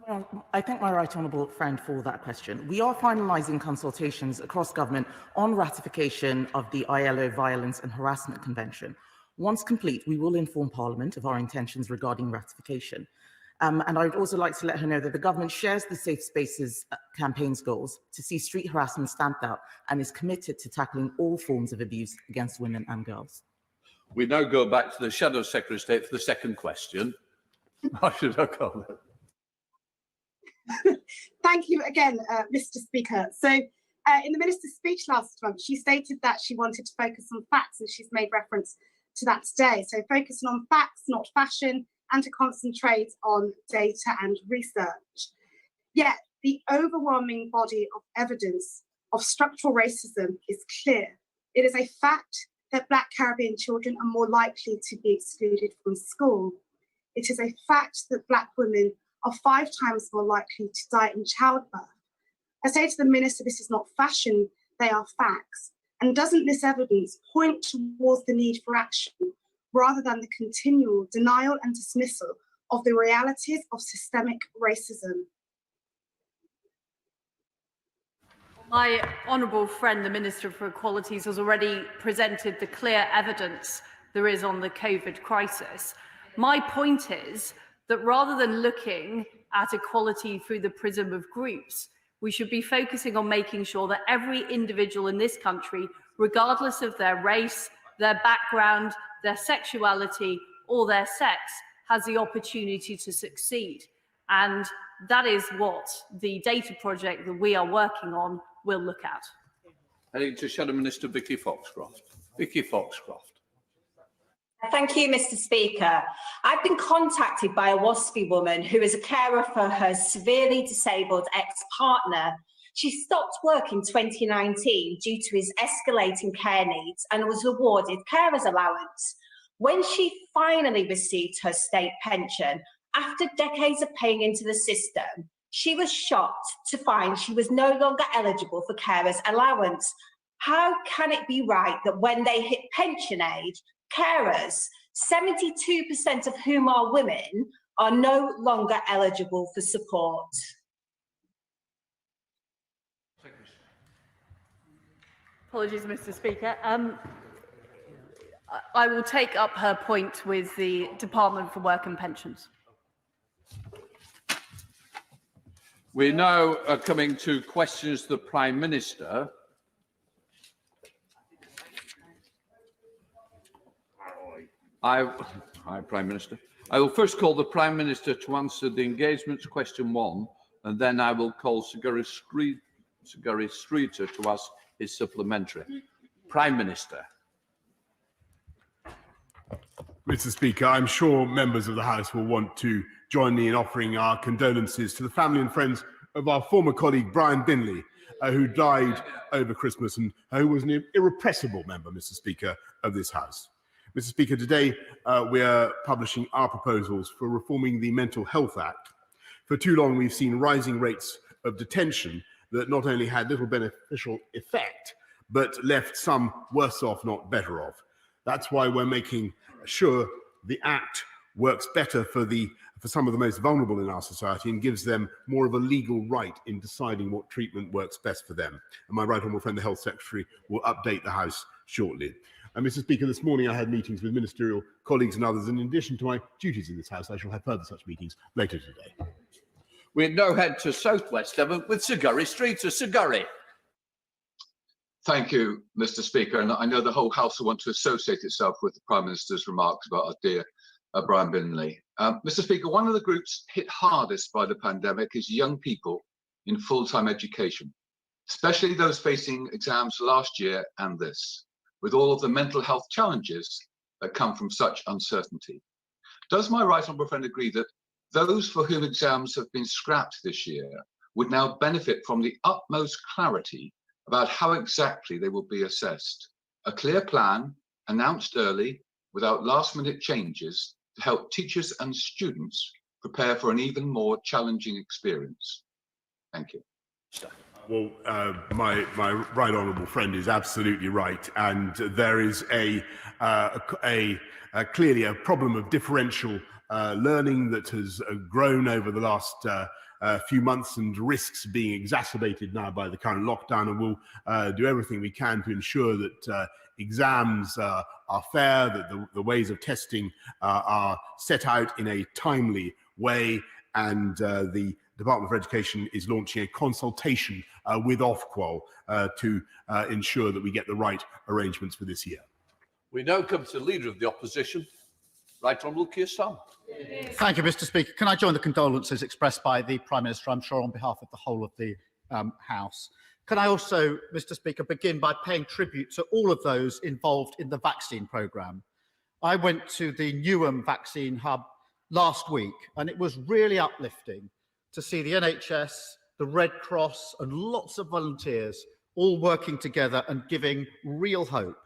I thank my right honourable friend for that question. We are finalising consultations across government on ratification of the ILO Violence and Harassment Convention. Once complete, we will inform Parliament of our intentions regarding ratification. And I would also like to let her know that the government shares the Safe Spaces campaign's goals to see street harassment stamped out and is committed to tackling all forms of abuse against women and girls. We now go back to the Shadow Secretary of State for the second question. How should I call it? Thank you again, Mr. Speaker. So in the Minister's speech last month, she stated that she wanted to focus on facts, and she's made reference to that today. So focusing on facts, not fashion, and to concentrate on data and research. Yet the overwhelming body of evidence of structural racism is clear. It is a fact that Black Caribbean children are more likely to be excluded from school. It is a fact that Black women are 5 times more likely to die in childbirth. I say to the Minister, this is not fashion, they are facts. And doesn't this evidence point towards the need for action rather than the continual denial and dismissal of the realities of systemic racism? My honourable friend, the Minister for Equalities, has already presented the clear evidence there is on the COVID crisis. My point is that rather than looking at equality through the prism of groups, we should be focusing on making sure that every individual in this country, regardless of their race, their background, their sexuality, or their sex, has the opportunity to succeed. And that is what the data project that we are working on will look at. Heading to Shadow Minister Vicky Foxcroft. Vicky Foxcroft. Thank you, Mr. Speaker. I've been contacted by a WASPy woman who is a carer for her severely disabled ex-partner. She stopped work in 2019 due to his escalating care needs and was awarded carer's allowance. When she finally received her state pension, after decades of paying into the system, she was shocked to find she was no longer eligible for carer's allowance. How can it be right that when they hit pension age, carers, 72% of whom are women, are no longer eligible for support? Apologies, Mr. Speaker. I will take up her point with the Department for Work and Pensions. We now are coming to questions to the Prime Minister. Hi, Prime Minister. I will first call the Prime Minister to answer the engagements question 1, and then I will call Sigurður Streeter to ask his supplementary. Prime Minister. Mr. Speaker, I'm sure members of the House will want to join me in offering our condolences to the family and friends of our former colleague Brian Binley, who died over Christmas and who was an irrepressible member, Mr. Speaker, of this House. Mr. Speaker, today we are publishing our proposals for reforming the Mental Health Act. For too long, we've seen rising rates of detention that not only had little beneficial effect, but left some worse off, not better off. That's why we're making sure the Act works better for some of the most vulnerable in our society and gives them more of a legal right in deciding what treatment works best for them. And my right honourable friend, the Health Secretary, will update the House shortly. And Mr. Speaker, this morning I had meetings with ministerial colleagues and others, and in addition to my duties in this House, I shall have further such meetings later today. We now head to South West Devon with Sigurður Streeter. Sigurður. Thank you, Mr. Speaker. And I know the whole House will want to associate itself with the Prime Minister's remarks about our dear Brian Binley. Mr. Speaker, one of the groups hit hardest by the pandemic is young people in full-time education, especially those facing exams last year and this, with all of the mental health challenges that come from such uncertainty. Does my right honourable friend agree that those for whom exams have been scrapped this year would now benefit from the utmost clarity about how exactly they will be assessed? A clear plan announced early without last-minute changes to help teachers and students prepare for an even more challenging experience. Thank you. Well, my right honourable friend is absolutely right, and there is clearly a problem of differential learning that has grown over the last few months and risks being exacerbated now by the current lockdown, and we'll do everything we can to ensure that exams are fair, that the ways of testing are set out in a timely way, and the Department for Education is launching a consultation with Ofqual to ensure that we get the right arrangements for this year. We now come to the Leader of the Opposition, Right Honourable Keir Starmer. Thank you, Mr. Speaker. Can I join the condolences expressed by the Prime Minister, I'm sure on behalf of the whole of the House. Can I also, Mr. Speaker, begin by paying tribute to all of those involved in the vaccine programme. I went to the Newham vaccine hub last week, and it was really uplifting to see the NHS, the Red Cross, and lots of volunteers all working together and giving real hope.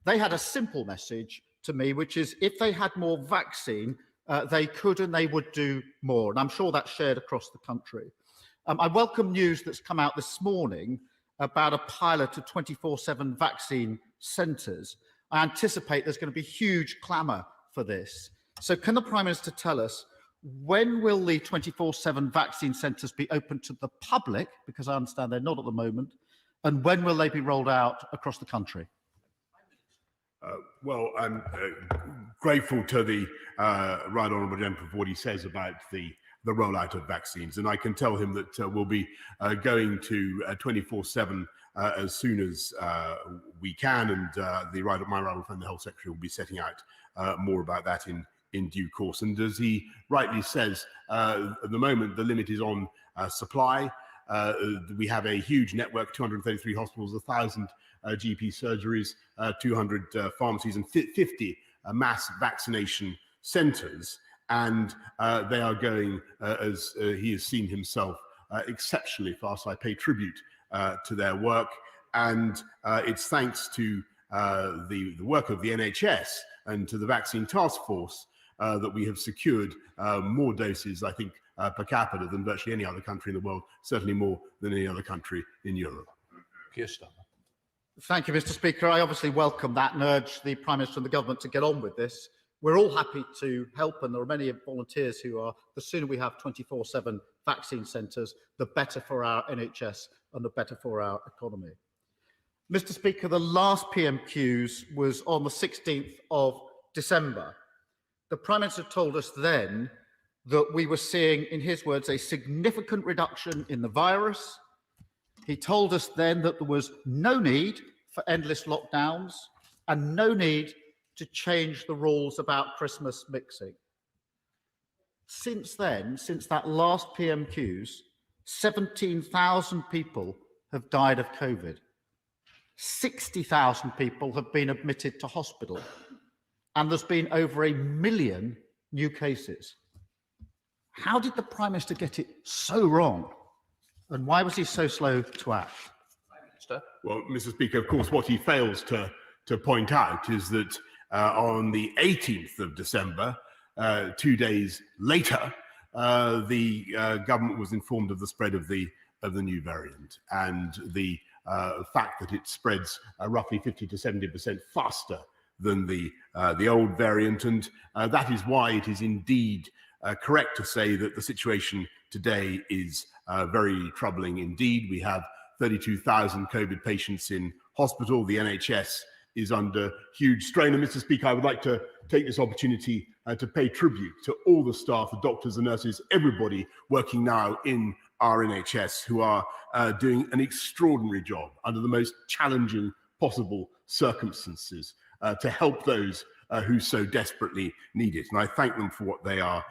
They had a simple message to me, which is if they had more vaccine, they could and they would do more. And I'm sure that's shared across the country. I welcome news that's come out this morning about a pilot of 24/7 vaccine centres. I anticipate there's going to be huge clamour for this. So can the Prime Minister tell us, when will the 24/7 vaccine centres be open to the public? Because I understand they're not at the moment. And when will they be rolled out across the country? Well, I'm grateful to the Right Honourable Gentleman for what he says about the rollout of vaccines, and I can tell him that we'll be going to 24/7 as soon as we can, and my right friend, the Health Secretary, will be setting out more about that in due course. And as he rightly says, at the moment the limit is on supply. We have a huge network, 233 hospitals, 1,000 GP surgeries, 200 pharmacies, and 50 mass vaccination centres. And they are going, as he has seen himself, exceptionally fast. I pay tribute to their work. And it's thanks to the work of the NHS and to the Vaccine Task Force that we have secured more doses, I think, per capita than virtually any other country in the world, certainly more than any other country in Europe. Keir Starmer. Thank you, Mr. Speaker. I obviously welcome that and urge the Prime Minister and the government to get on with this. We're all happy to help, and there are many volunteers who are. The sooner we have 24/7 vaccine centres, the better for our NHS and the better for our economy. Mr. Speaker, the last PMQs was on the 16th of December. The Prime Minister told us then that we were seeing, in his words, a significant reduction in the virus. He told us then that there was no need for endless lockdowns and no need to change the rules about Christmas mixing. Since then, since that last PMQs, 17,000 people have died of COVID. 60,000 people have been admitted to hospital, and there's been over 1 million new cases. How did the Prime Minister get it so wrong? And why was he so slow to act? Well, Mr. Speaker, of course, what he fails to point out is that on the 18th of December, 2 days later, the government was informed of the spread of the new variant, and the fact that it spreads roughly 50 to 70% faster than the old variant, and that is why it is indeed correct to say that the situation today is very troubling indeed. We have 32,000 COVID patients in hospital. The NHS is under huge strain. And Mr. Speaker, I would like to take this opportunity to pay tribute to all the staff, the doctors, the nurses, everybody working now in our NHS who are doing an extraordinary job under the most challenging possible circumstances to help those who so desperately need it. And I thank them for what they are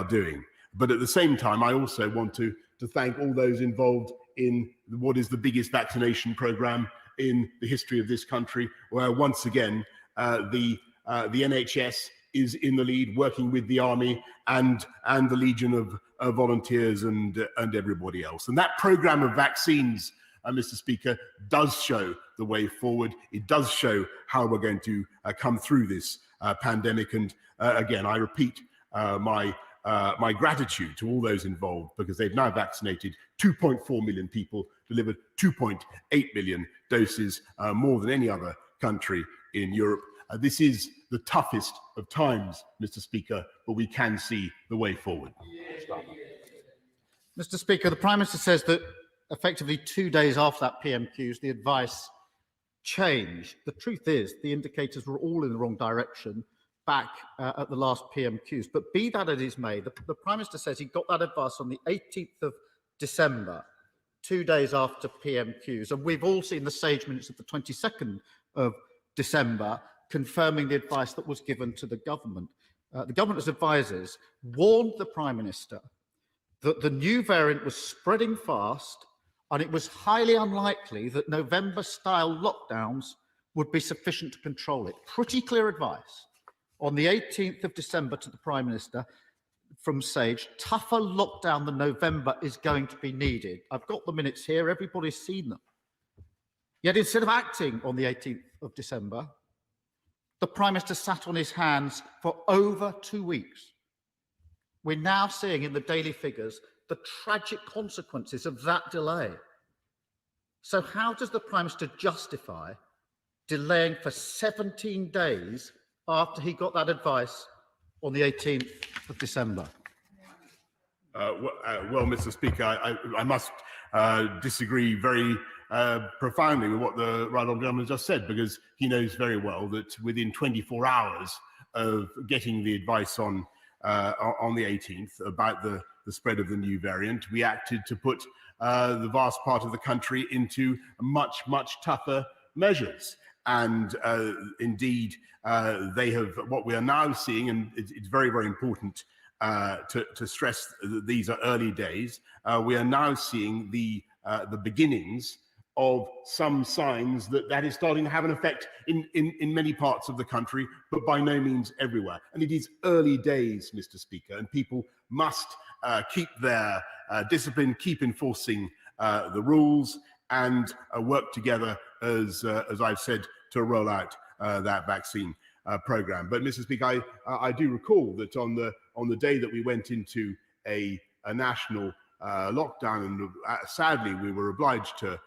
doing. But at the same time, I also want to thank all those involved in what is the biggest vaccination program in the history of this country, where once again the NHS is in the lead, working with the army and the Legion of volunteers and everybody else. And that program of vaccines, Mr. Speaker, does show the way forward. It does show how we're going to come through this pandemic. And again, I repeat my gratitude to all those involved, because they've now vaccinated 2.4 million people, delivered 2.8 million doses, more than any other country in Europe. This is the toughest of times, Mr. Speaker, but we can see the way forward. Mr. Speaker, the Prime Minister says that effectively 2 days after that PMQs, the advice changed. The truth is, the indicators were all in the wrong direction back at the last PMQs. But be that as it may, the Prime Minister says he got that advice on the 18th of December, 2 days after PMQs. And we've all seen the Sage minutes of the 22nd of December confirming the advice that was given to the government. The government's advisors warned the Prime Minister that the new variant was spreading fast and it was highly unlikely that November-style lockdowns would be sufficient to control it. Pretty clear advice on the 18th of December to the Prime Minister from Sage. Tougher lockdown than November is going to be needed. I've got the minutes here. Everybody's seen them. Yet instead of acting on the 18th of December, the Prime Minister sat on his hands for over 2 weeks. We're now seeing in the daily figures the tragic consequences of that delay. So how does the Prime Minister justify delaying for 17 days after he got that advice on the 18th of December? Well, Mr. Speaker, I must disagree very profoundly with what the right honourable gentleman just said, because he knows very well that within 24 hours of getting the advice on the 18th about the spread of the new variant, we acted to put the vast part of the country into much, much tougher measures. And indeed, they have, what we are now seeing, and it's very, very important to stress that these are early days, we are now seeing the beginnings of some signs that is starting to have an effect in many parts of the country, but by no means everywhere. And it is early days, Mr. Speaker, and people must keep their discipline, keep enforcing the rules, and work together, as I've said, to roll out that vaccine program. But, Mr. Speaker, I do recall that on the day that we went into a national lockdown, and sadly we were obliged to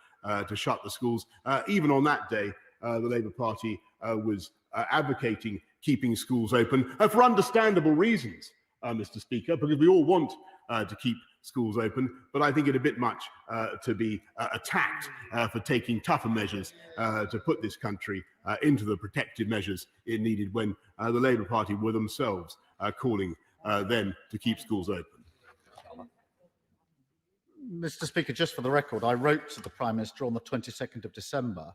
shut the schools. Even on that day, the Labour Party was advocating keeping schools open for understandable reasons, Mr. Speaker, because we all want to keep schools open, but I think it a bit much to be attacked for taking tougher measures to put this country into the protective measures it needed when the Labour Party were themselves calling them to keep schools open. Mr. Speaker, just for the record, I wrote to the Prime Minister on the 22nd of December.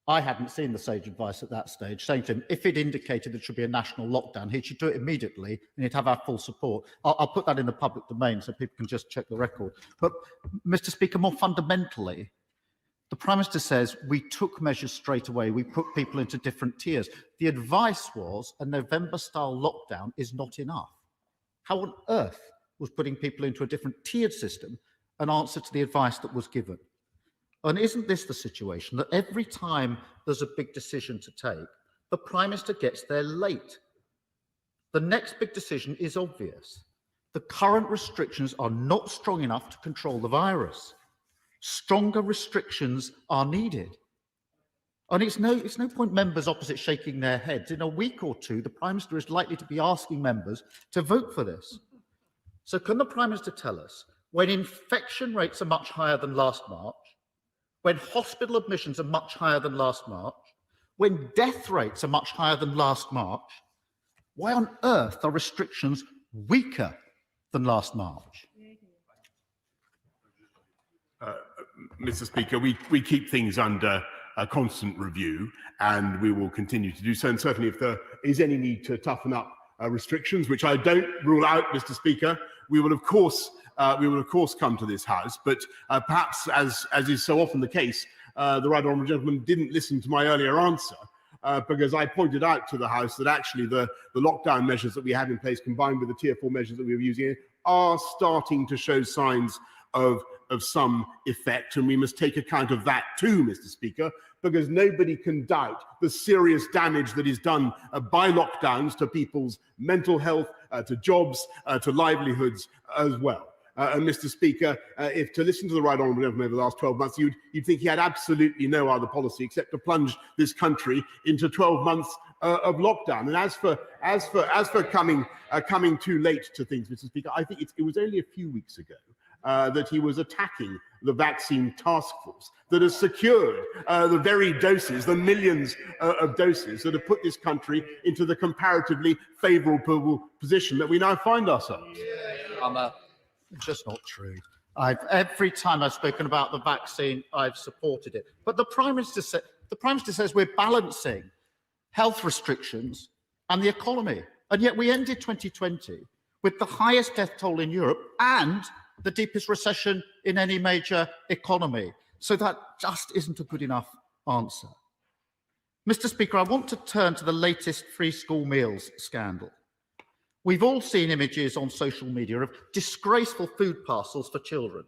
I hadn't seen the Sage advice at that stage, saying to him, if it indicated there should be a national lockdown, he should do it immediately and he'd have our full support. I'll put that in the public domain so people can just check the record. But, Mr. Speaker, more fundamentally, the Prime Minister says we took measures straight away. We put people into different tiers. The advice was a November-style lockdown is not enough. How on earth was putting people into a different tiered system an answer to the advice that was given? And isn't this the situation that every time there's a big decision to take, the Prime Minister gets there late? The next big decision is obvious. The current restrictions are not strong enough to control the virus. Stronger restrictions are needed. And it's no point members opposite shaking their heads. In a week or two, the Prime Minister is likely to be asking members to vote for this. So can the Prime Minister tell us, when infection rates are much higher than last March, when hospital admissions are much higher than last March, when death rates are much higher than last March, why on earth are restrictions weaker than last March? Mr. Speaker, we keep things under a constant review, and we will continue to do so. And certainly if there is any need to toughen up restrictions, which I don't rule out, Mr. Speaker, we will of course come to this House, but perhaps, as is so often the case, the right honourable gentleman didn't listen to my earlier answer, because I pointed out to the House that actually the lockdown measures that we have in place, combined with the Tier 4 measures that we were using, are starting to show signs of some effect, and we must take account of that too, Mr. Speaker, because nobody can doubt the serious damage that is done by lockdowns to people's mental health, to jobs, to livelihoods as well. And Mr. Speaker, if to listen to the right honourable gentleman over the last 12 months, you'd think he had absolutely no other policy except to plunge this country into 12 months of lockdown. And as for coming too late to things, Mr. Speaker, I think it was only a few weeks ago that he was attacking the vaccine task force that has secured the very doses, the millions of doses that have put this country into the comparatively favourable position that we now find ourselves. It's just not true. Every time I've spoken about the vaccine, I've supported it. But the Prime Minister says we're balancing health restrictions and the economy, and yet we ended 2020 with the highest death toll in Europe and the deepest recession in any major economy. So that just isn't a good enough answer. Mr. Speaker, I want to turn to the latest free school meals scandal. We've all seen images on social media of disgraceful food parcels for children,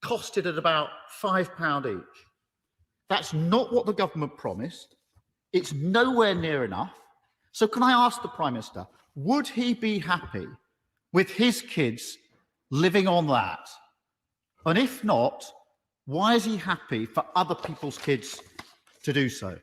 costed at about £5 each. That's not what the government promised. It's nowhere near enough. So can I ask the Prime Minister, would he be happy with his kids living on that? And if not, why is he happy for other people's kids to do so?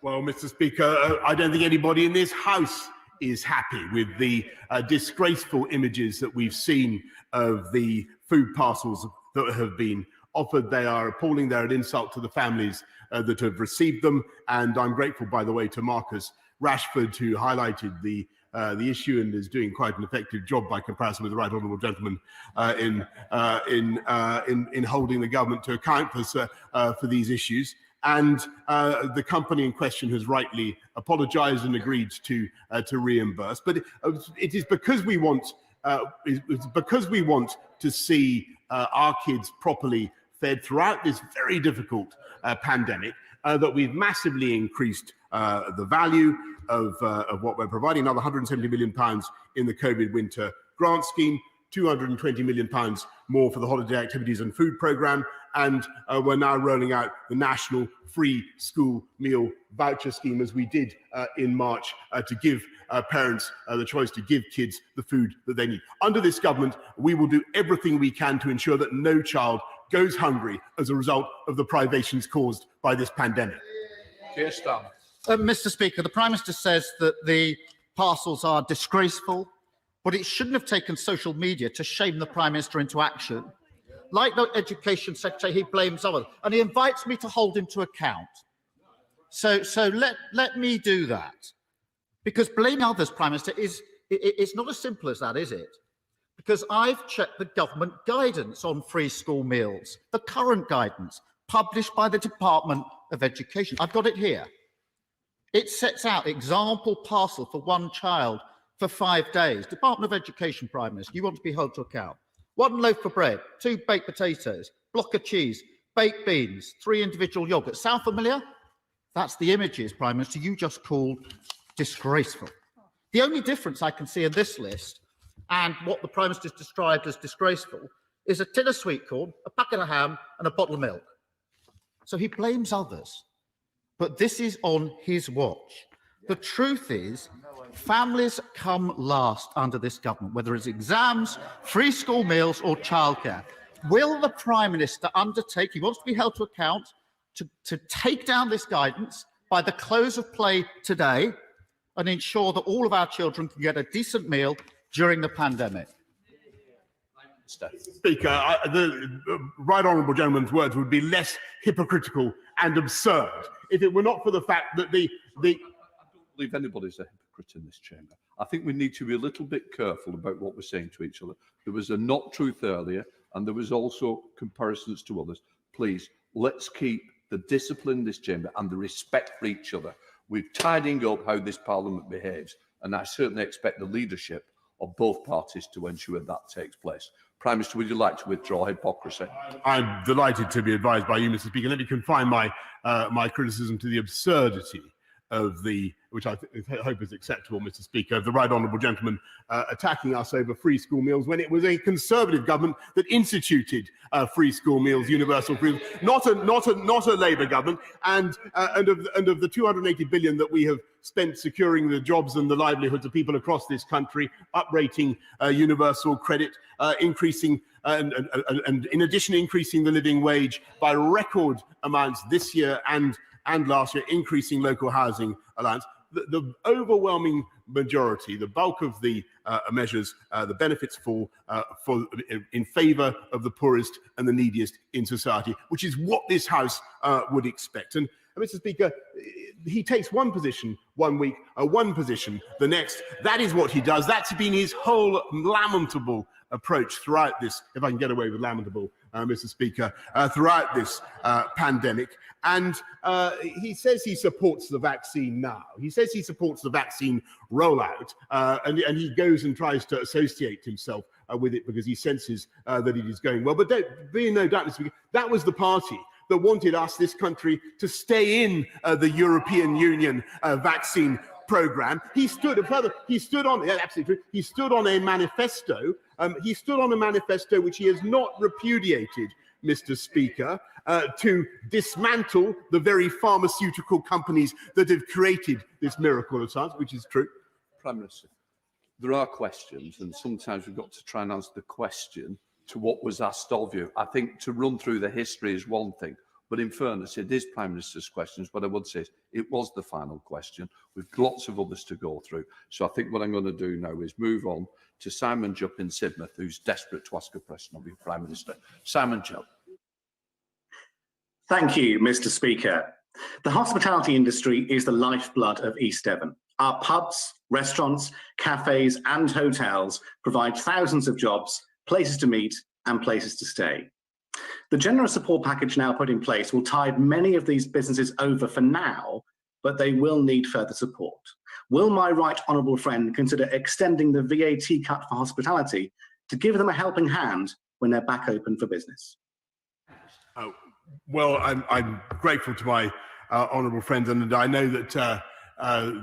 Well, Mr. Speaker, I don't think anybody in this House is happy with the disgraceful images that we've seen of the food parcels that have been offered. They are appalling. They're an insult to the families that have received them. And I'm grateful, by the way, to Marcus Rashford, who highlighted the issue and is doing quite an effective job by comparison with the right honourable gentleman in holding the government to account for these issues. And the company in question has rightly apologised and agreed to reimburse. But it is because we want to see our kids properly fed throughout this very difficult pandemic that we've massively increased the value of what we're providing. Another £170 million in the COVID winter grant scheme, £220 million more for the holiday activities and food programme, and we're now rolling out the national free school meal voucher scheme, as we did in March, to give parents the choice to give kids the food that they need. Under this government, we will do everything we can to ensure that no child goes hungry as a result of the privations caused by this pandemic. Mr. Speaker, the Prime Minister says that the parcels are disgraceful, but it shouldn't have taken social media to shame the Prime Minister into action. Like the Education Secretary, he blames others, and he invites me to hold him to account. So let me do that. Because blaming others, Prime Minister, it's not as simple as that, is it? Because I've checked the government guidance on free school meals, the current guidance published by the Department of Education. I've got it here. It sets out example parcel for one child for 5 days. Department of Education, Prime Minister, you want to be held to account. 1 loaf of bread, 2 baked potatoes, block of cheese, baked beans, 3 individual yogurts. Sound familiar? That's the images, Prime Minister, you just called disgraceful. The only difference I can see in this list and what the Prime Minister's described as disgraceful is a tin of sweet corn, a packet of ham and a bottle of milk. So he blames others, but this is on his watch. The truth is, families come last under this government, whether it's exams, free school meals or childcare. Will the Prime Minister undertake, he wants to be held to account, to take down this guidance by the close of play today and ensure that all of our children can get a decent meal during the pandemic? Speaker, the right honourable gentleman's words would be less hypocritical and absurd if it were not for the fact that I don't believe anybody's a hypocrite in this chamber. I think we need to be a little bit careful about what we're saying to each other. There was a not truth earlier, and there was also comparisons to others. Please, let's keep the discipline in this chamber and the respect for each other. We're tidying up how this Parliament behaves, and I certainly expect the leadership of both parties to ensure that takes place. Prime Minister, would you like to withdraw hypocrisy? I'm delighted to be advised by you, Mr. Speaker. Let me confine my criticism to the absurdity of the, which I hope is acceptable, Mr. Speaker, of the right honourable gentleman attacking us over free school meals when it was a Conservative government that instituted free school meals, universal free, not a Labour government, and of the 280 billion that we have spent securing the jobs and the livelihoods of people across this country, uprating universal credit, increasing and in addition increasing the living wage by record amounts this year and last year, increasing local housing allowance. The overwhelming majority, the bulk of the measures, the benefits fall in favour of the poorest and the neediest in society, which is what this House would expect. And Mr. Speaker, he takes one position one week, one position the next. That is what he does. That's been his whole lamentable approach throughout this, if I can get away with lamentable, Mr. Speaker, throughout this pandemic. And he says he supports the vaccine now. He says he supports the vaccine rollout, and he goes and tries to associate himself with it because he senses that it is going well. But don't be in no doubt, Mr. Speaker, that was the party that wanted us, this country, to stay in the European Union vaccine program. He stood on, yeah, absolutely true. He stood on a manifesto. He stood on a manifesto which he has not repudiated, Mr. Speaker, to dismantle the very pharmaceutical companies that have created this miracle of science, which is true. Prime Minister, there are questions, and sometimes we've got to try and answer the question to what was asked of you. I think to run through the history is one thing, but in fairness, it is Prime Minister's questions. What I would say is it was the final question with lots of others to go through. So I think what I'm going to do now is move on to Simon Jupp in Sidmouth, who's desperate to ask a question of you, Prime Minister. Simon Jupp. Thank you, Mr. Speaker. The hospitality industry is the lifeblood of East Devon. Our pubs, restaurants, cafes and hotels provide thousands of jobs, places to meet and places to stay. The generous support package now put in place will tide many of these businesses over for now, but they will need further support. Will my right honourable friend consider extending the VAT cut for hospitality to give them a helping hand when they're back open for business? Well, I'm grateful to my honourable friend, and I know that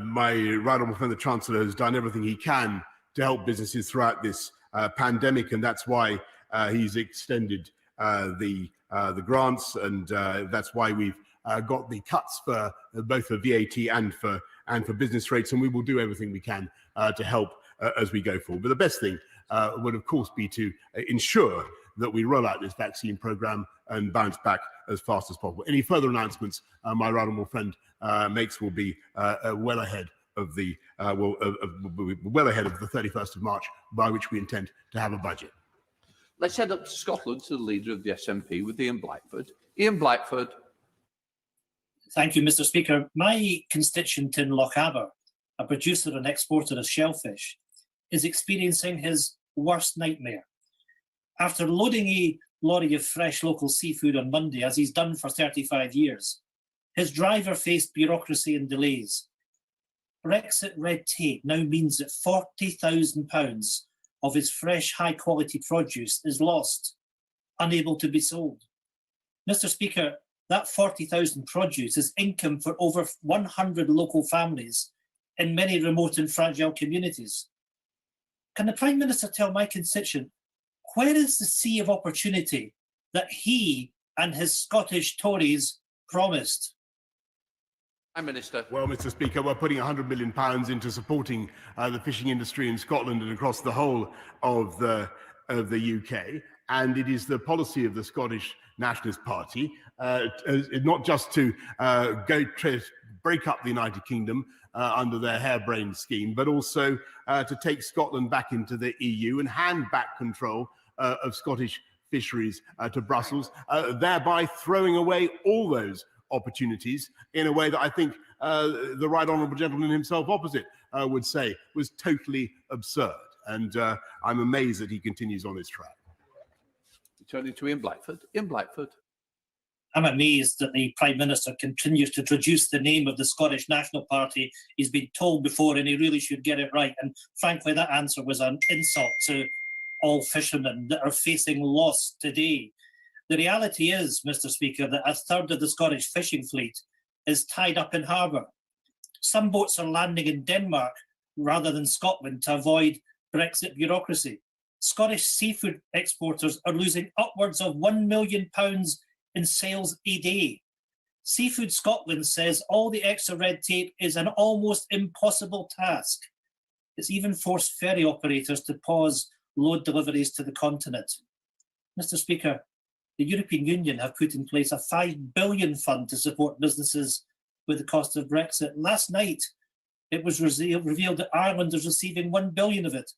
my right honourable friend, the Chancellor, has done everything he can to help businesses throughout this pandemic, and that's why he's extended the grants, and that's why we've got the cuts for both for VAT and for business rates, and we will do everything we can to help as we go forward. But the best thing would, of course, be to ensure that we roll out this vaccine programme and bounce back as fast as possible. Any further announcements my right honourable friend makes will be well ahead of the 31st of March, by which we intend to have a budget. Let's head up to Scotland to the leader of the SNP with Ian Blackford. Ian Blackford. Thank you, Mr. Speaker. My constituent in Lochaber, a producer and exporter of shellfish, is experiencing his worst nightmare. After loading a lorry of fresh local seafood on Monday, as he's done for 35 years, his driver faced bureaucracy and delays. Brexit red tape now means that £40,000 of his fresh, high-quality produce is lost, unable to be sold. Mr. Speaker, that 40,000 produce is income for over 100 local families in many remote and fragile communities. Can the Prime Minister tell my constituent, where is the sea of opportunity that he and his Scottish Tories promised? Prime Minister. Well, Mr. Speaker, we're putting £100 million into supporting the fishing industry in Scotland and across the whole of the UK. And it is the policy of the Scottish Nationalist Party, not just to break up the United Kingdom under their harebrained scheme, but also to take Scotland back into the EU and hand back control of Scottish fisheries to Brussels, thereby throwing away all those opportunities in a way that I think the right honourable gentleman himself opposite would say was totally absurd. And I'm amazed that he continues on this track. Turning to Ian Blackford. Ian Blackford. I'm amazed that the Prime Minister continues to traduce the name of the Scottish National Party. He's been told before and he really should get it right. And frankly, that answer was an insult to all fishermen that are facing loss today. The reality is, Mr. Speaker, that a third of the Scottish fishing fleet is tied up in harbour. Some boats are landing in Denmark rather than Scotland to avoid Brexit bureaucracy. Scottish seafood exporters are losing upwards of £1 million in sales a day. Seafood Scotland says all the extra red tape is an almost impossible task. It's even forced ferry operators to pause load deliveries to the continent. Mr. Speaker, the European Union have put in place a £5 billion fund to support businesses with the cost of Brexit. Last night, it was revealed that Ireland is receiving £1 billion of it.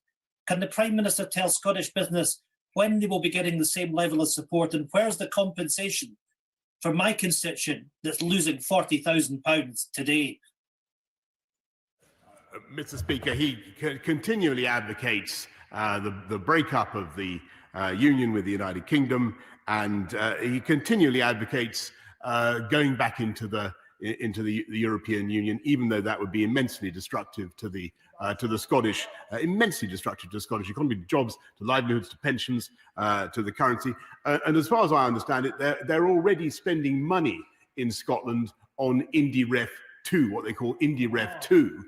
Can the Prime Minister tell Scottish business when they will be getting the same level of support, and where's the compensation for my constituent that's losing £40,000 today? Mr. Speaker, he continually advocates the breakup of the union with the United Kingdom, and he continually advocates going back into the European Union, even though that would be immensely destructive to the Scottish, immensely destructive to the Scottish economy, to jobs, to livelihoods, to pensions, to the currency. And as far as I understand it, they're already spending money in Scotland on IndyRef 2, what they call IndyRef 2,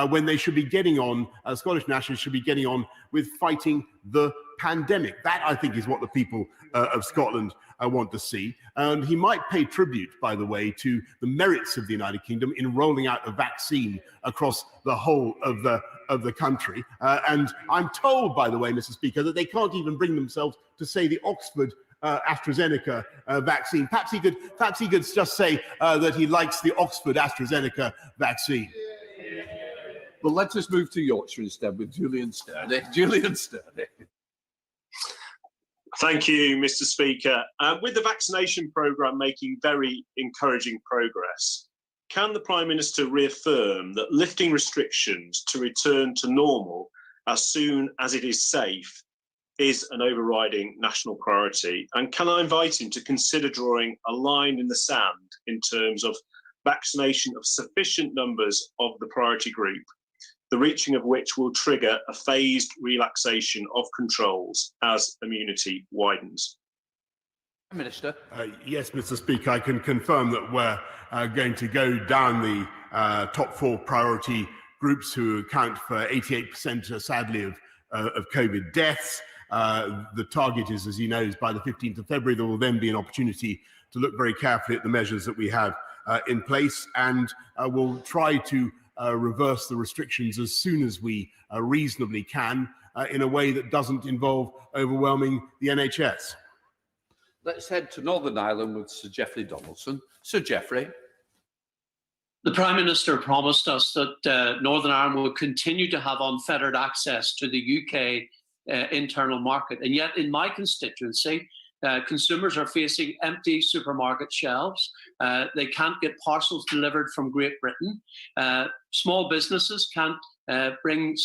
when they should be getting on, Scottish nationals should be getting on with fighting the pandemic. That, I think, is what the people of Scotland want to see. And he might pay tribute, by the way, to the merits of the United Kingdom in rolling out a vaccine across the whole of the country. And I'm told, by the way, Mr. Speaker, that they can't even bring themselves to say the Oxford AstraZeneca vaccine. Perhaps he could just say that he likes the Oxford AstraZeneca vaccine. Well, let us move to Yorkshire instead with Julian Sturdy. Julian Sturdy. Thank you, Mr. Speaker. With the vaccination programme making very encouraging progress, can the Prime Minister reaffirm that lifting restrictions to return to normal as soon as it is safe is an overriding national priority? And can I invite him to consider drawing a line in the sand in terms of vaccination of sufficient numbers of the priority group, the reaching of which will trigger a phased relaxation of controls as immunity widens? Minister. Yes, Mr. Speaker, I can confirm that we're going to go down the top 4 priority groups, who account for 88%, sadly, of COVID deaths. The target is, as you know, is by the 15th of February. There will then be an opportunity to look very carefully at the measures that we have in place, and we'll try to reverse the restrictions as soon as we reasonably can, in a way that doesn't involve overwhelming the NHS. Let's head to Northern Ireland with Sir Geoffrey Donaldson. Sir Geoffrey. The Prime Minister promised us that Northern Ireland would continue to have unfettered access to the UK internal market. And yet in my constituency, consumers are facing empty supermarket shelves. They can't get parcels delivered from Great Britain. Small businesses can't bring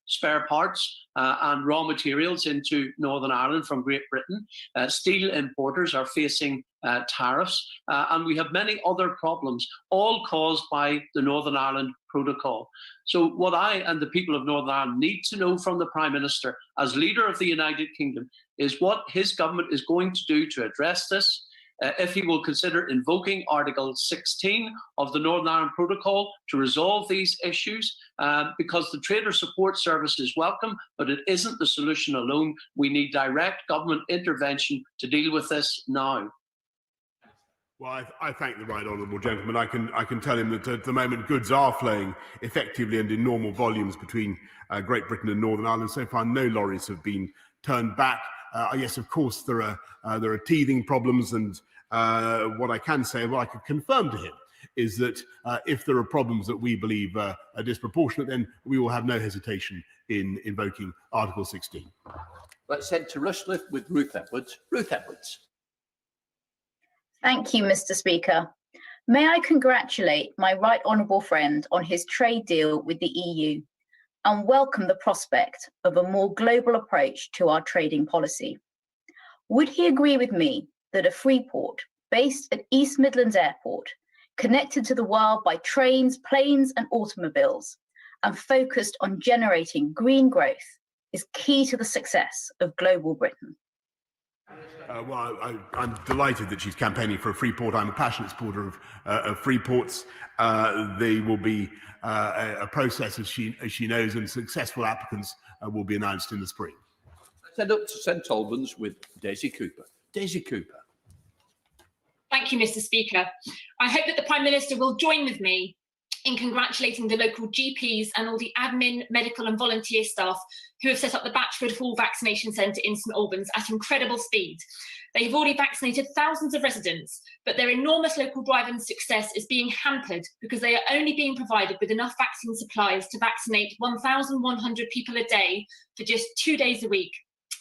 spare parts and raw materials into Northern Ireland from Great Britain. Steel importers are facing tariffs, and we have many other problems, all caused by the Northern Ireland Protocol. So what I and the people of Northern Ireland need to know from the Prime Minister, as leader of the United Kingdom, is what his government is going to do to address this. If he will consider invoking Article 16 of the Northern Ireland Protocol to resolve these issues, because the Trader Support Service is welcome, but it isn't the solution alone. We need direct government intervention to deal with this now. Well, I thank the right honourable gentleman. I can tell him that at the moment goods are flowing effectively and in normal volumes between Great Britain and Northern Ireland. So far, no lorries have been turned back. Yes, of course, there are teething problems, and what I can say, what I can confirm to him, is that if there are problems that we believe are disproportionate, then we will have no hesitation in invoking Article 16. Let's head to Rushcliffe with Ruth Edwards. Ruth Edwards. Thank you, Mr. Speaker. May I congratulate my right honourable friend on his trade deal with the EU and welcome the prospect of a more global approach to our trading policy. Would he agree with me that a free port based at East Midlands Airport, connected to the world by trains, planes and automobiles, and focused on generating green growth is key to the success of global Britain? I'm delighted that she's campaigning for a free port. I'm a passionate supporter of free ports. They will be a process, as she knows, and successful applicants will be announced in the spring. Let's head up to St Albans with Daisy Cooper. Daisy Cooper. Thank you, Mr. Speaker. I hope that the Prime Minister will join with me in congratulating the local GPs and all the admin, medical and volunteer staff who have set up the Batchford Hall Vaccination Centre in St Albans at incredible speed. They have already vaccinated thousands of residents, but their enormous local drive and success is being hampered because they are only being provided with enough vaccine supplies to vaccinate 1,100 people a day for just 2 days a week.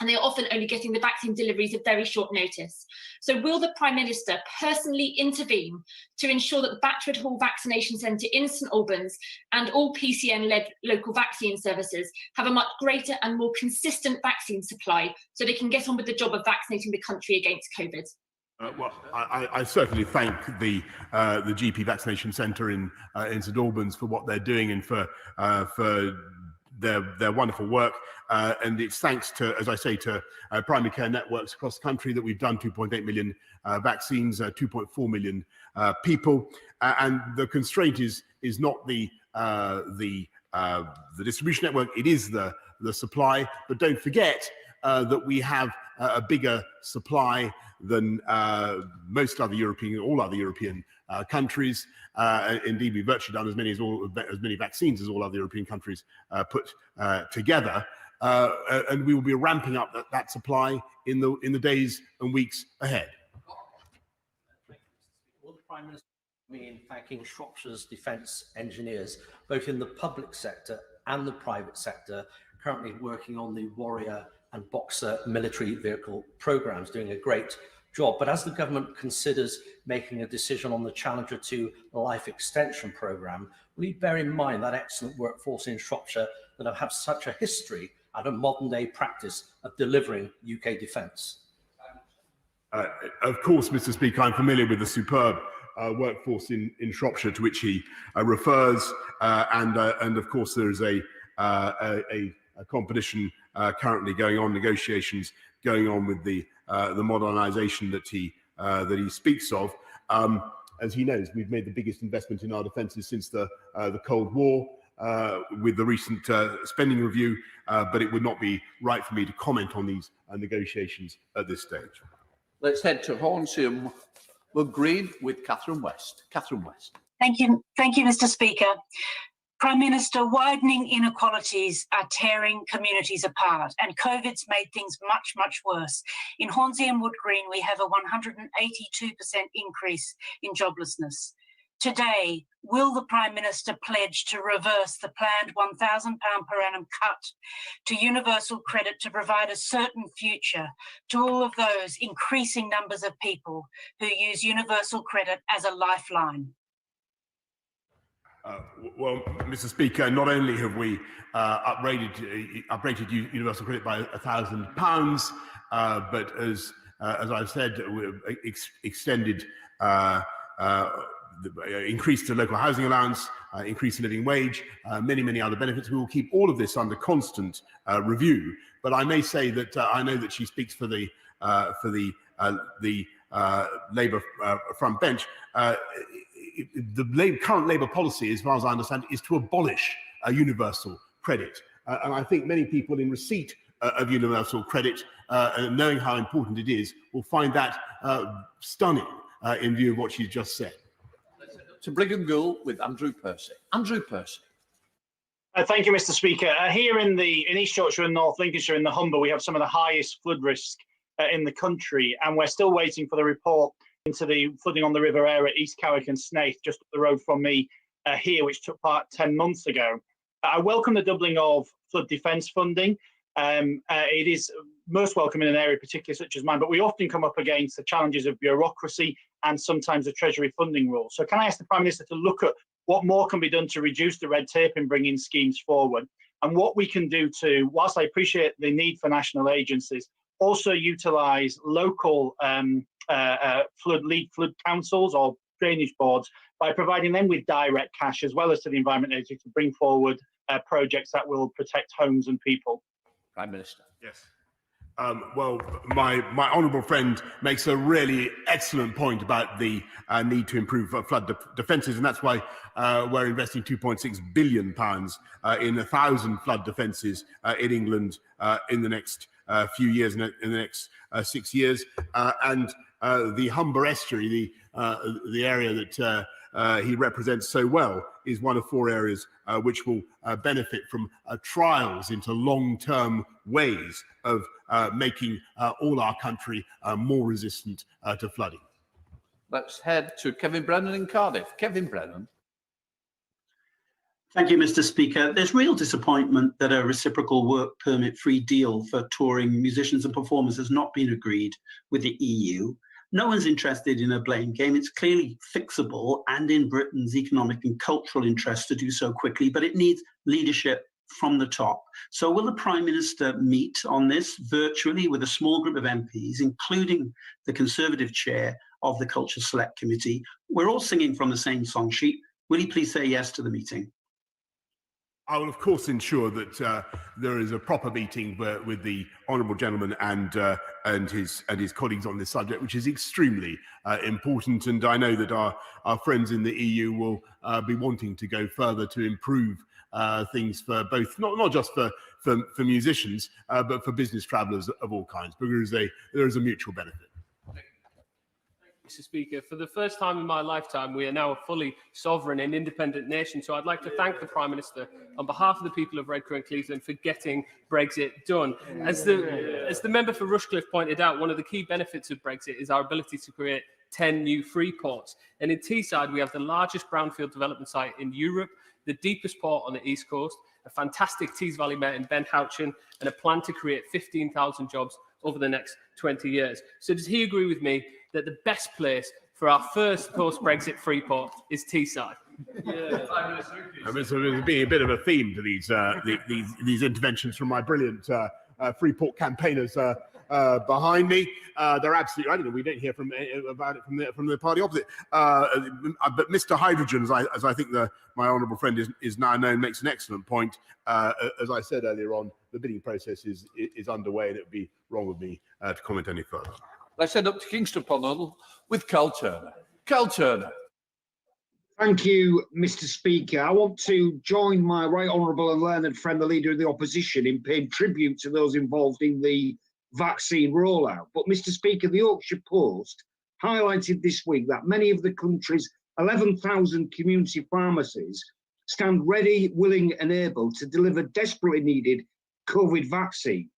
And they are often only getting the vaccine deliveries at very short notice. So will the Prime Minister personally intervene to ensure that the Batchford Hall Vaccination Centre in St Albans and all PCN-led local vaccine services have a much greater and more consistent vaccine supply so they can get on with the job of vaccinating the country against COVID? Well, I certainly thank the GP Vaccination Centre in St Albans for what they're doing and for their wonderful work. And it's thanks to, as I say, to primary care networks across the country that we've done 2.8 million vaccines, 2.4 million people. And the constraint is not the distribution network, it is the supply. But don't forget that we have a bigger supply than most other European, all other European countries. Indeed, we've virtually done as many vaccines as all other European countries put together. And we will be ramping up that supply in the days and weeks ahead. Will the Prime Minister join me in thanking Shropshire's defence engineers, both in the public sector and the private sector, currently working on the Warrior and Boxer military vehicle programmes, doing a great job. But as the government considers making a decision on the Challenger 2 life extension programme, will you bear in mind that excellent workforce in Shropshire that have such a history and a modern day practice of delivering UK defence? Of course, Mr. Speaker, I'm familiar with the superb workforce in Shropshire to which he refers, and of course there is a competition currently going on, negotiations going on with the modernisation that he speaks of. As he knows, we've made the biggest investment in our defences since the Cold War, with the recent spending review, but it would not be right for me to comment on these negotiations at this stage. Let's head to Hornsey Wood Green with Catherine West. Catherine West. Thank you, Mr. Speaker. Prime Minister, widening inequalities are tearing communities apart, and COVID's made things much, much worse. In Hornsey and Wood Green, we have a 182% increase in joblessness. Today, will the Prime Minister pledge to reverse the planned £1,000 per annum cut to universal credit to provide a certain future to all of those increasing numbers of people who use universal credit as a lifeline? Well, Mr. Speaker, not only have we upgraded universal credit by £1,000, but as I've said, we've extended, increased the local housing allowance, increased the living wage, many other benefits. We will keep all of this under constant review. But I may say that I know that she speaks for the Labour front bench. The current Labour policy, as far as I understand, is to abolish universal credit. And I think many people in receipt of universal credit, knowing how important it is, will find that stunning in view of what she's just said. To Brigham Gould with Andrew Percy. Andrew Percy. Thank you, Mr. Speaker. Here in East Yorkshire and North Lincolnshire, in the Humber, we have some of the highest flood risk in the country, and we're still waiting for the report into the flooding on the River Aire at East Carrick and Snaith, just up the road from me here, which took part 10 months ago. I welcome the doubling of flood defence funding. It is most welcome in an area particularly such as mine, but we often come up against the challenges of bureaucracy and sometimes the Treasury funding rules. So can I ask the Prime Minister to look at what more can be done to reduce the red tape in bringing schemes forward, and what we can do to, whilst I appreciate the need for national agencies, also utilise local flood councils or drainage boards by providing them with direct cash, as well as to the Environment Agency, to bring forward projects that will protect homes and people. Prime Minister. Yes. Well, my honourable friend makes a really excellent point about the need to improve flood defences, and that's why we're investing £2.6 billion in 1,000 flood defences in England in the next few years, in the next 6 years. And the Humber Estuary, the area that he represents so well, is one of 4 areas which will benefit from trials into long-term ways of making all our country more resistant to flooding. Let's head to Kevin Brennan in Cardiff. Kevin Brennan. Thank you, Mr. Speaker. There's real disappointment that a reciprocal work permit-free deal for touring musicians and performers has not been agreed with the EU. No one's interested in a blame game. It's clearly fixable and in Britain's economic and cultural interest to do so quickly, but it needs leadership from the top. So will the Prime Minister meet on this virtually with a small group of MPs, including the Conservative chair of the Culture Select Committee? We're all singing from the same song sheet. Will he please say yes to the meeting? I will, of course, ensure that there is a proper meeting with the honourable gentleman and his colleagues on this subject, which is extremely important. And I know that our friends in the EU will be wanting to go further to improve things for both, not just for musicians, but for business travellers of all kinds, because there is a mutual benefit. Mr. Speaker, for the first time in my lifetime, we are now a fully sovereign and independent nation. So I'd like to thank the Prime Minister on behalf of the people of Redcar and Cleveland for getting Brexit done. As the member for Rushcliffe pointed out, one of the key benefits of Brexit is our ability to create 10 new free ports. And in Teesside, we have the largest brownfield development site in Europe, the deepest port on the East Coast, a fantastic Tees Valley Met in Ben Houchin, and a plan to create 15,000 jobs over the next 20 years. So does he agree with me that the best place for our first post-Brexit free port is Teesside? There's being a bit of a theme to these interventions from my brilliant Freeport campaigners behind me. They're absolutely right. We don't hear about it from the party opposite. But Mr. Hydrogen, as I think my honourable friend is now known, makes an excellent point. As I said earlier on, the bidding process is underway, and it would be wrong of me to comment any further. Let's head up to Kingston upon Huddle with Cal Turner. Cal Turner. Thank you, Mr. Speaker. I want to join my right honourable and learned friend, the Leader of the Opposition, in paying tribute to those involved in the vaccine rollout. But, Mr. Speaker, the Yorkshire Post highlighted this week that many of the country's 11,000 community pharmacies stand ready, willing and able to deliver desperately needed COVID vaccines.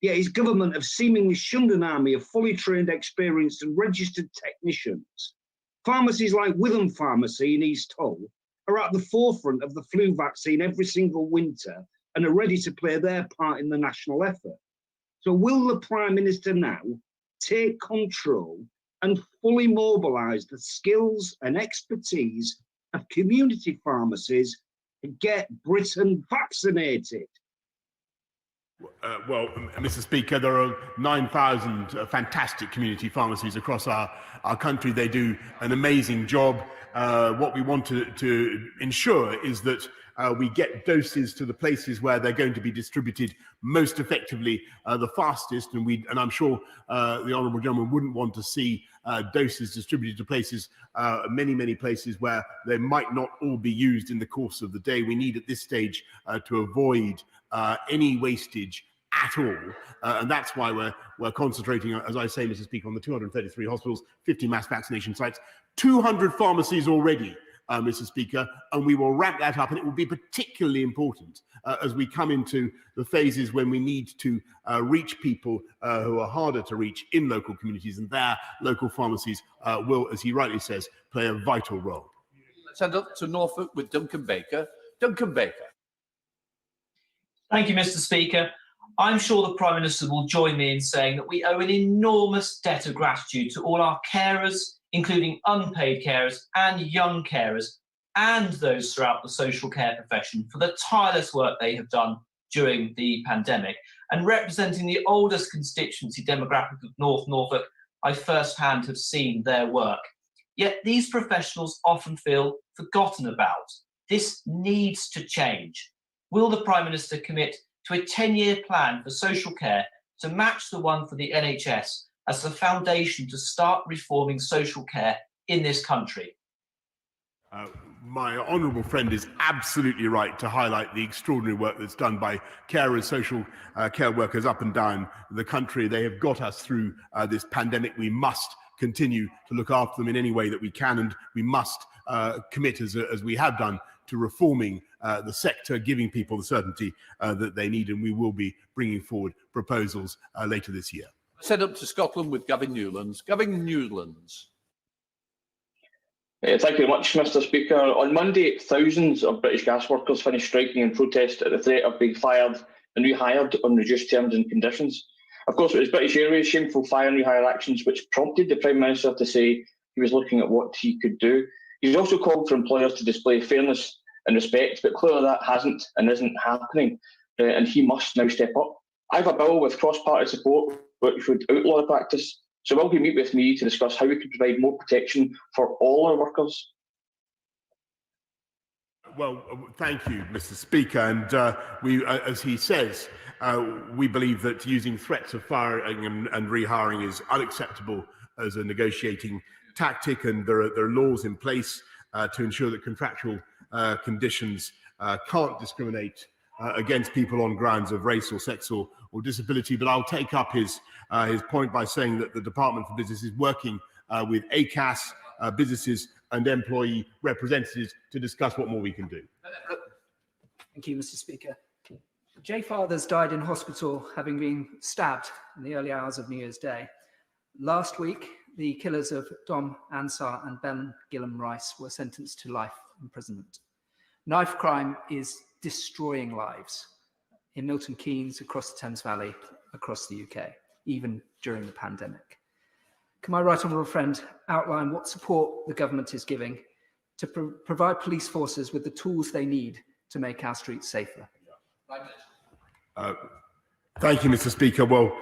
Yet his government have seemingly shunned an army of fully trained, experienced and registered technicians. Pharmacies like Witham Pharmacy in East Hull are at the forefront of the flu vaccine every single winter and are ready to play their part in the national effort. So will the Prime Minister now take control and fully mobilise the skills and expertise of community pharmacies to get Britain vaccinated? Well, Mr. Speaker, there are 9,000 fantastic community pharmacies across our country. They do an amazing job. What we want to ensure is that we get doses to the places where they're going to be distributed most effectively, the fastest. And I'm sure the honourable gentleman wouldn't want to see doses distributed to places, many places where they might not all be used in the course of the day. We need at this stage to avoid any wastage at all, and that's why we're concentrating, as I say, Mr. Speaker, on the 233 hospitals, 50 mass vaccination sites, 200 pharmacies already, Mr. Speaker, and we will ramp that up, and it will be particularly important as we come into the phases when we need to reach people who are harder to reach in local communities, and their local pharmacies will, as he rightly says, play a vital role. Let's head up to Norfolk with Duncan Baker. Duncan Baker. Thank you, Mr. Speaker. I'm sure the Prime Minister will join me in saying that we owe an enormous debt of gratitude to all our carers, including unpaid carers and young carers, and those throughout the social care profession for the tireless work they have done during the pandemic. And representing the oldest constituency demographic of North Norfolk, I firsthand have seen their work. Yet these professionals often feel forgotten about. This needs to change. Will the Prime Minister commit to a 10-year plan for social care to match the one for the NHS as the foundation to start reforming social care in this country? My honourable friend is absolutely right to highlight the extraordinary work that's done by carers, social care workers up and down the country. They have got us through this pandemic. We must continue to look after them in any way that we can, and we must commit, as we have done, to reforming the sector, giving people the certainty that they need, and we will be bringing forward proposals later this year. Send up to Scotland with Gavin Newlands. Gavin Newlands. Thank you very much, Mr. Speaker. On Monday, thousands of British gas workers finished striking in protest at the threat of being fired and rehired on reduced terms and conditions. Of course, it was British Airways' shameful fire and rehire actions which prompted the Prime Minister to say he was looking at what he could do. He's also called for employers to display fairness and respect, but clearly that hasn't and isn't happening, and he must now step up. I have a bill with cross-party support which would outlaw the practice. So will he meet with me to discuss how we can provide more protection for all our workers? Well, thank you, Mr. Speaker. And we, as he says, we believe that using threats of firing and rehiring is unacceptable as a negotiating tactic, and there are laws in place to ensure that contractual conditions can't discriminate against people on grounds of race or sex or disability. But I'll take up his point by saying that the Department for Business is working with ACAS, businesses and employee representatives to discuss what more we can do. Thank you, Mr. Speaker. J fathers died in hospital having been stabbed in the early hours of New Year's Day. Last week, the killers of Dom Ansar and Ben Gillam Rice were sentenced to life imprisonment. Knife crime is destroying lives in Milton Keynes, across the Thames Valley, across the UK, even during the pandemic. Can my right honourable friend outline what support the government is giving to provide police forces with the tools they need to make our streets safer? Thank you, Mr. Speaker. Well,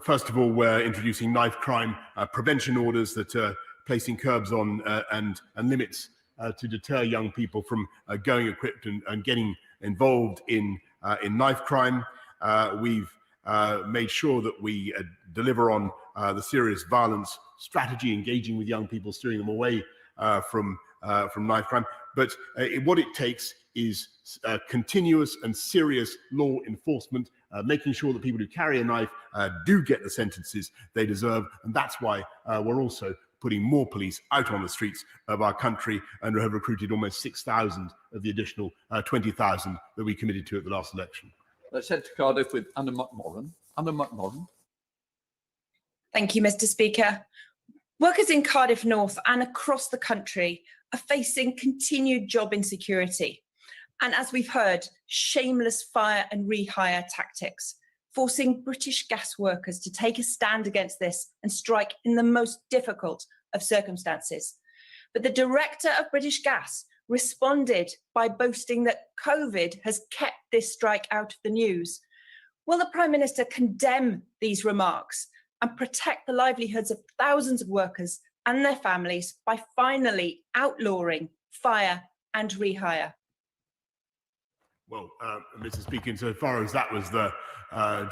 first of all, we're introducing knife crime prevention orders that are placing curbs on and limits to deter young people from going equipped and getting involved in knife crime. We've made sure that we deliver on the serious violence strategy, engaging with young people, steering them away from knife crime. But what it takes is continuous and serious law enforcement, making sure that people who carry a knife do get the sentences they deserve. And that's why we're also putting more police out on the streets of our country, and have recruited almost 6,000 of the additional 20,000 that we committed to at the last election. Let's head to Cardiff with Anna McMorran. Anna McMorran. Thank you, Mr. Speaker. Workers in Cardiff North and across the country are facing continued job insecurity. And as we've heard, shameless fire and rehire tactics, forcing British gas workers to take a stand against this and strike in the most difficult of circumstances. But the director of British Gas responded by boasting that COVID has kept this strike out of the news. Will the Prime Minister condemn these remarks and protect the livelihoods of thousands of workers and their families by finally outlawing fire and rehire? Well, Mr. Speaker, insofar as that was the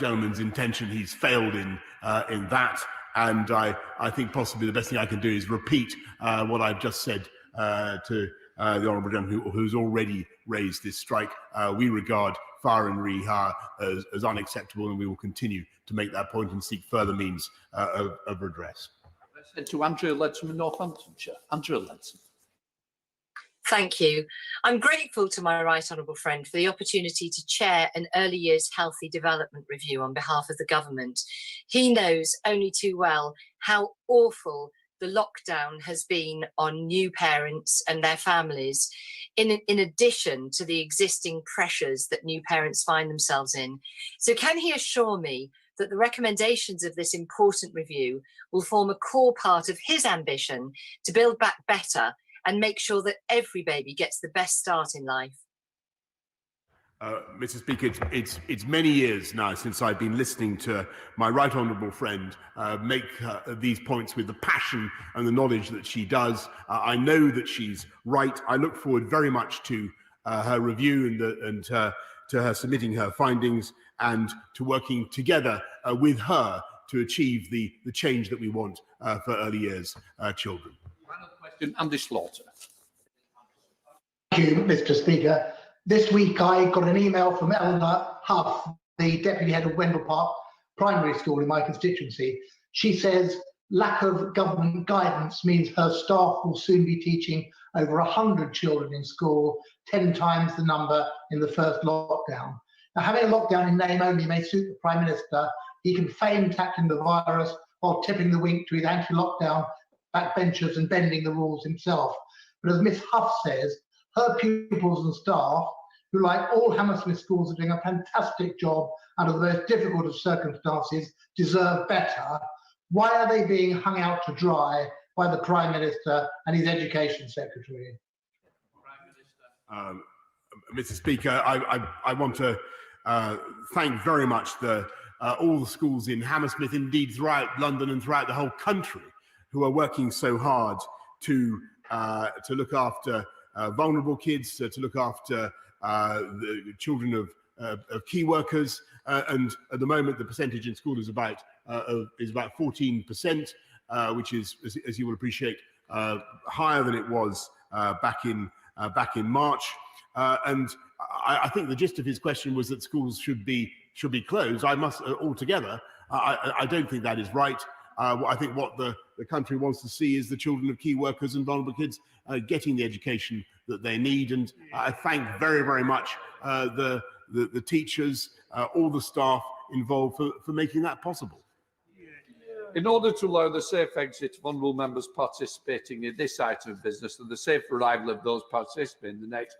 gentleman's intention, he's failed in that. And I think possibly the best thing I can do is repeat what I've just said to the Honourable Gentleman who's already raised this strike. We regard fire and rehire as unacceptable, and we will continue to make that point and seek further means of redress. Let's head to Andrea Leadsom in Northamptonshire. Andrea Leadsom. Thank you. I'm grateful to my right honourable friend for the opportunity to chair an early years healthy development review on behalf of the government. He knows only too well how awful the lockdown has been on new parents and their families, in addition to the existing pressures that new parents find themselves in. So can he assure me that the recommendations of this important review will form a core part of his ambition to build back better and make sure that every baby gets the best start in life? Mr. Speaker, it's many years now since I've been listening to my right honourable friend make these points with the passion and the knowledge that she does. I know that she's right. I look forward very much to her review and to her submitting her findings. and to working together with her to achieve the change that we want for early years children. Final question, Andy Slaughter. Thank you, Mr. Speaker. This week I got an email from Eleanor Huff, the Deputy Head of Wendell Park Primary School in my constituency. She says lack of government guidance means her staff will soon be teaching over 100 children in school, 10 times the number in the first lockdown. Now, having a lockdown in name only may suit the Prime Minister. He can feign tackling the virus while tipping the wink to his anti-lockdown backbenchers and bending the rules himself. But as Miss Huff says, her pupils and staff, who like all Hammersmith schools are doing a fantastic job under the most difficult of circumstances, deserve better. Why are they being hung out to dry by the Prime Minister and his Education Secretary? Mr. Speaker, I want to thank very much all the schools in Hammersmith, indeed throughout London and throughout the whole country, who are working so hard to look after vulnerable kids, to look after the children of key workers, and at the moment the percentage in school is about 14%, which is, as you will appreciate, higher than it was back in March. And I think the gist of his question was that schools should be closed. I must altogether. I don't think that is right. I think what the country wants to see is the children of key workers and vulnerable kids getting the education that they need. And I thank very, very much the teachers, all the staff involved for making that possible. In order to allow the safe exit of honourable members participating in this item of business and the safe arrival of those participating in the next,